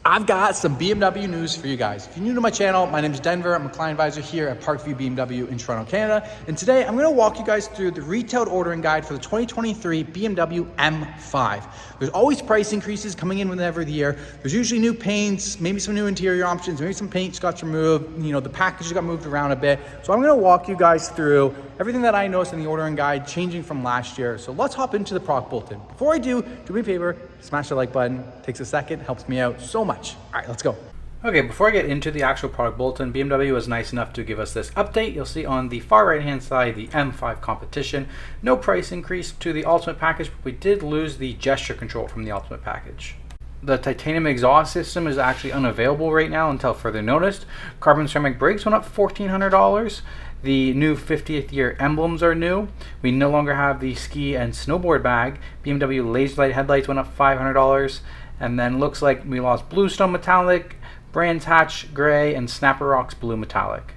I've got some BMW news for you guys. If you're new to my channel, my name is Denver. I'm a client advisor here at Parkview BMW in Toronto, Canada. And today I'm gonna walk you guys through the retailed ordering guide for the 2023 BMW M5. There's always price increases coming in whenever the year. There's usually new paints, maybe some new interior options, maybe some paint got removed, the packages got moved around a bit. So I'm gonna walk you guys through everything that I noticed in the ordering guide changing from last year. So let's hop into the product bulletin. Before I do me a favor, smash the like button. Takes a second, helps me out so much. All right, let's go. Okay, before I get into the actual product bulletin, BMW was nice enough to give us this update. You'll see on the far right hand side the M5 competition. No price increase to the Ultimate package, but we did lose the gesture control from the Ultimate package. The titanium exhaust system is actually unavailable right now until further notice. Carbon ceramic brakes went up $1,400. The new 50th year emblems are new. We no longer have the ski and snowboard bag. BMW laser light headlights went up $500. And then looks like we lost Bluestone Metallic, Brands Hatch Gray, and Snapper Rocks Blue Metallic.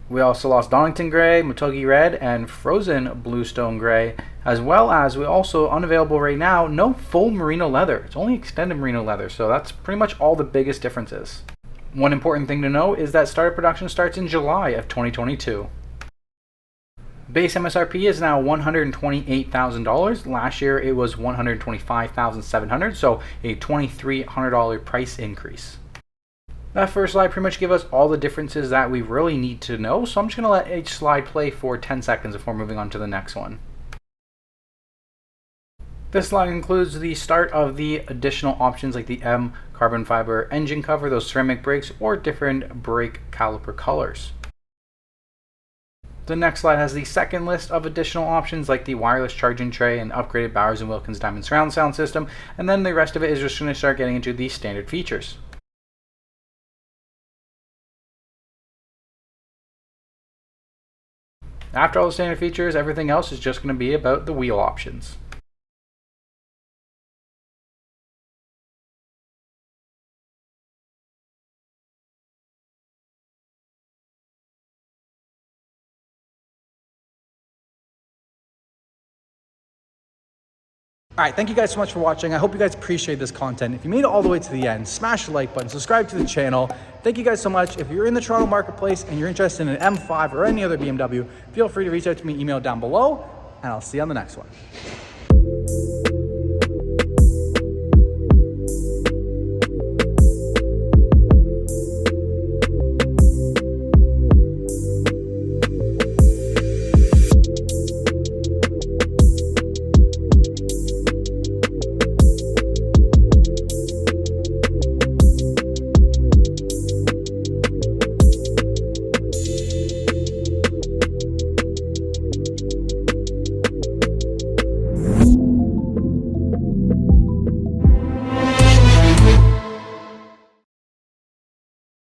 We also lost Donington Gray, Mutogi Red, and Frozen Bluestone Gray, as well as we also, unavailable right now, no full merino leather. It's only extended merino leather, so that's pretty much all the biggest differences. One important thing to know is that startup production starts in July of 2022. Base MSRP is now $128,000. Last year it was $125,700, so a $2,300 price increase. That first slide pretty much gives us all the differences that we really need to know, so I'm just going to let each slide play for 10 seconds before moving on to the next one. This slide includes the start of the additional options like the M carbon fiber engine cover, those ceramic brakes, or different brake caliper colors. The next slide has the second list of additional options like the wireless charging tray and upgraded Bowers & Wilkins Diamond surround sound system, and then the rest of it is just going to start getting into the standard features. After all the standard features, everything else is just going to be about the wheel options. All right, thank you guys so much for watching. I hope you guys appreciate this content. If you made it all the way to the end, smash the like button, subscribe to the channel. Thank you guys so much. If you're in the Toronto marketplace and you're interested in an M5 or any other BMW, feel free to reach out to me, email down below, and I'll see you on the next one.